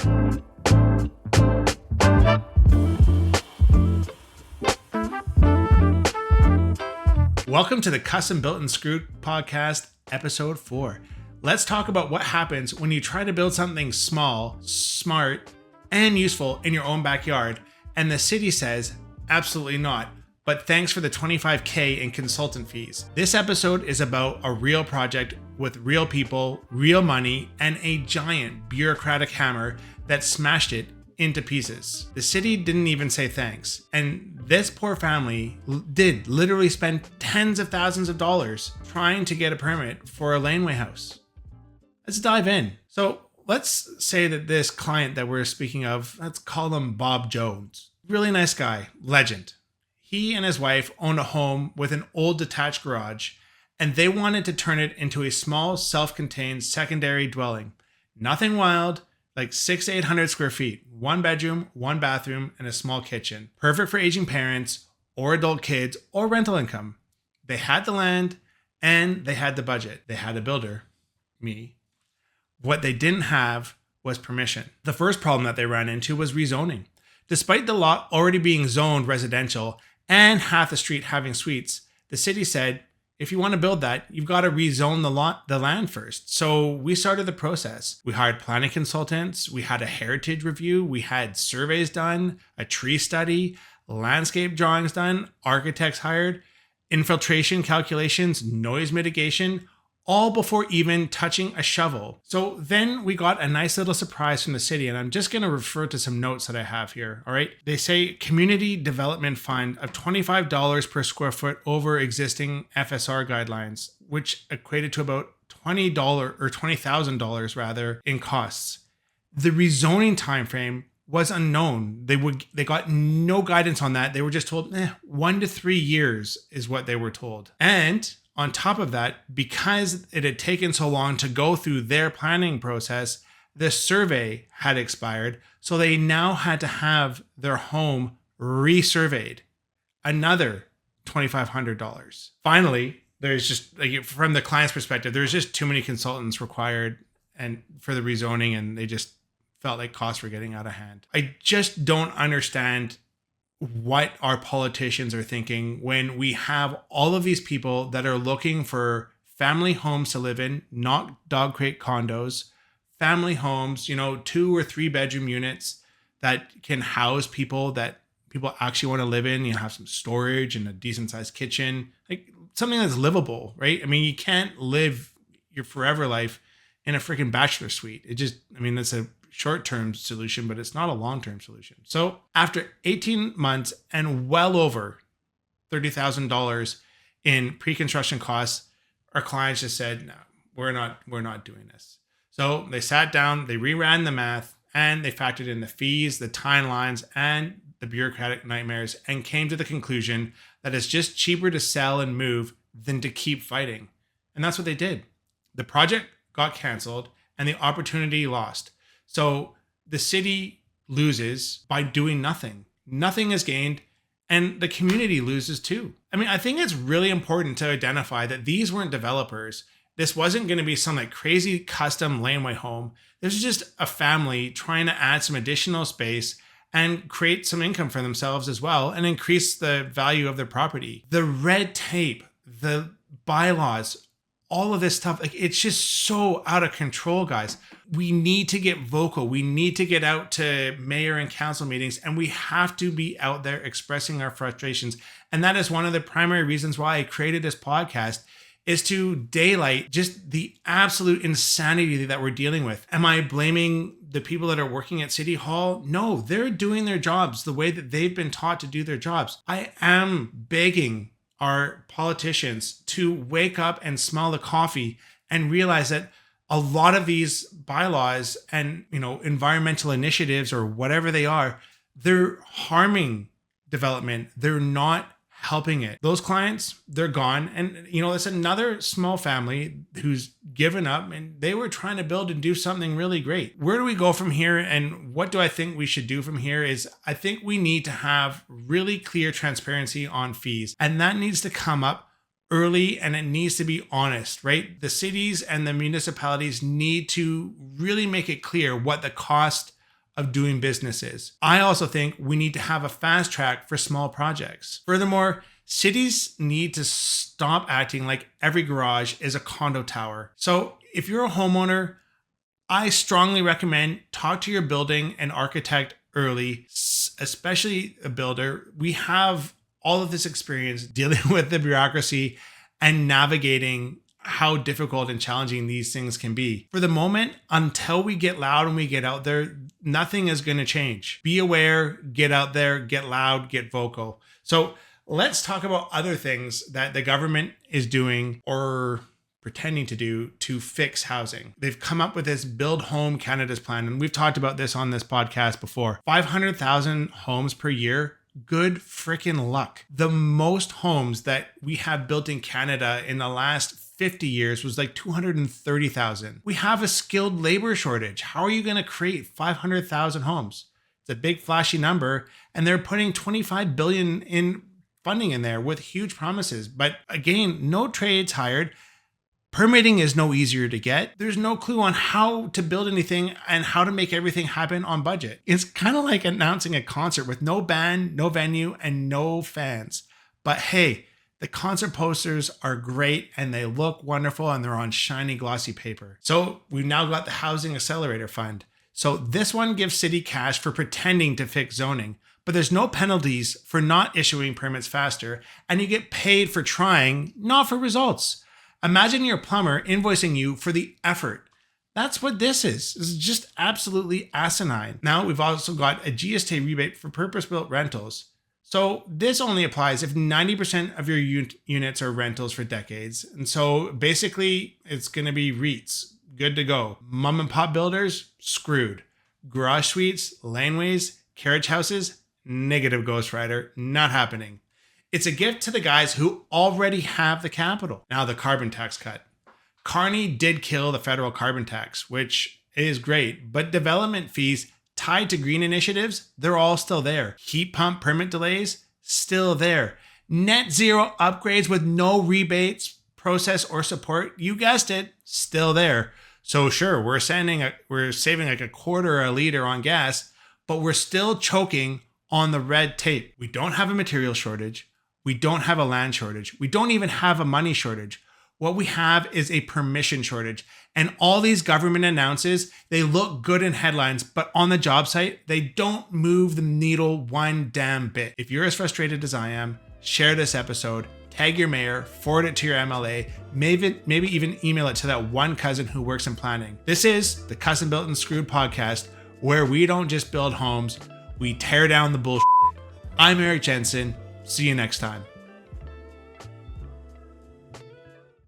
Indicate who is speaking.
Speaker 1: Welcome to the Custom Built and Screwed podcast, episode 4. Let's talk about what happens when you try to build something small, smart, and useful in your own backyard, and the city says, absolutely not, but thanks for the $25,000 in consultant fees. This episode is about a real project with real people, real money, and a giant bureaucratic hammer that smashed it into pieces. The city didn't even say thanks. And this poor family did literally spend tens of thousands of dollars trying to get a permit for a laneway house. Let's dive in. So let's say that this client that we're speaking of, let's call him Bob Jones. Really nice guy, legend. He and his wife owned a home with an old detached garage, and they wanted to turn it into a small self-contained secondary dwelling. Nothing wild, like 600 to 800 square feet, 1 bedroom, 1 bathroom, and a small kitchen. Perfect for aging parents or adult kids or rental income. They had the land and they had the budget. They had a builder, me. What they didn't have was permission. The first problem that they ran into was rezoning. Despite the lot already being zoned residential and half the street having suites, the city said, if you want to build that, you've got to rezone the land first. So we started the process. We hired planning consultants. We had a heritage review. We had surveys done, a tree study, landscape drawings done, architects hired, infiltration calculations, noise mitigation, all before even touching a shovel. So then we got a nice little surprise from the city, and I'm just going to refer to some notes that I have here, all right? They say community development fund of $25 per square foot over existing FSR guidelines, which equated to about $20 or $20,000 rather in costs. The rezoning timeframe was unknown. They got no guidance on that. They were just told 1 to 3 years is what they were told. And on top of that, because it had taken so long to go through their planning process, the survey had expired. So they now had to have their home resurveyed. Another $2,500. Finally, there's just, like, from the client's perspective, there's just too many consultants required and for the rezoning, and they just felt like costs were getting out of hand. I just don't understand what our politicians are thinking when we have all of these people that are looking for family homes to live in, not dog crate condos, family homes, 2 or 3 bedroom units that can house people that people actually want to live in. You have some storage and a decent sized kitchen, like something that's livable, right? I mean, you can't live your forever life in a freaking bachelor suite. That's a short-term solution, but it's not a long-term solution. So after 18 months and well over $30,000 in pre-construction costs, our clients just said, no, we're not doing this. So they sat down, they reran the math, and they factored in the fees, the timelines, and the bureaucratic nightmares, and came to the conclusion that it's just cheaper to sell and move than to keep fighting. And that's what they did. The project got canceled and the opportunity lost. So the city loses by doing nothing. Nothing is gained, and the community loses too. I think it's really important to identify that these weren't developers. This wasn't going to be some like crazy custom laneway home. This was just a family trying to add some additional space and create some income for themselves as well and increase the value of their property. The red tape, the bylaws, all of this stuff, like, it's just so out of control, guys. We need to get vocal. We need to get out to mayor and council meetings, and we have to be out there expressing our frustrations. And that is one of the primary reasons why I created this podcast, is to daylight just the absolute insanity that we're dealing with. Am I blaming the people that are working at City Hall? No, they're doing their jobs the way that they've been taught to do their jobs. I am begging our politicians to wake up and smell the coffee and realize that a lot of these bylaws and, environmental initiatives or whatever they are, they're harming development. They're not helping it. Those clients, they're gone. And, it's another small family who's given up, and they were trying to build and do something really great. Where do we go from here? And what do I think we should do from here is I think we need to have really clear transparency on fees. And that needs to come up early, and it needs to be honest, right? The cities and the municipalities need to really make it clear what the cost of doing business is. I also think we need to have a fast track for small projects. Furthermore, cities need to stop acting like every garage is a condo tower. So if you're a homeowner, I strongly recommend talk to your building and architect early, especially a builder. We have all of this experience dealing with the bureaucracy and navigating how difficult and challenging these things can be. For the moment, until we get loud and we get out there, nothing is going to change. Be aware, get out there, get loud, get vocal. So let's talk about other things that the government is doing or pretending to do to fix housing. They've come up with this Build Home Canada's plan, and we've talked about this on this podcast before. 500,000 homes per year. Good freaking luck. The most homes that we have built in Canada in the last 50 years was like 230,000. We have a skilled labor shortage. How are you going to create 500,000 homes? It's a big flashy number, and they're putting $25 billion in funding in there with huge promises. But again, no trades hired. Permitting is no easier to get. There's no clue on how to build anything and how to make everything happen on budget. It's kind of like announcing a concert with no band, no venue, and no fans. But hey, the concert posters are great and they look wonderful and they're on shiny glossy paper. So we've now got the Housing Accelerator Fund. So this one gives city cash for pretending to fix zoning, but there's no penalties for not issuing permits faster, and you get paid for trying, not for results. Imagine your plumber invoicing you for the effort. That's what this is. This is just absolutely asinine. Now we've also got a GST rebate for purpose-built rentals. So this only applies if 90% of your units are rentals for decades. And so basically it's going to be REITs. Good to go. Mom and pop builders, screwed. Garage suites, laneways, carriage houses, negative Ghost Rider, not happening. It's a gift to the guys who already have the capital. Now the carbon tax cut. Carney did kill the federal carbon tax, which is great, but development fees tied to green initiatives, they're all still there. Heat pump permit delays, still there. Net zero upgrades with no rebates, process, or support, you guessed it, still there. So sure, we're saving like a quarter a liter on gas, but we're still choking on the red tape. We don't have a material shortage. We don't have a land shortage. We don't even have a money shortage. What we have is a permission shortage. And all these government announces, they look good in headlines, but on the job site, they don't move the needle one damn bit. If you're as frustrated as I am, share this episode, tag your mayor, forward it to your MLA, maybe even email it to that one cousin who works in planning. This is the Custom Built and Screwed podcast, where we don't just build homes, we tear down the bullshit. I'm Eric Jensen. See you next time.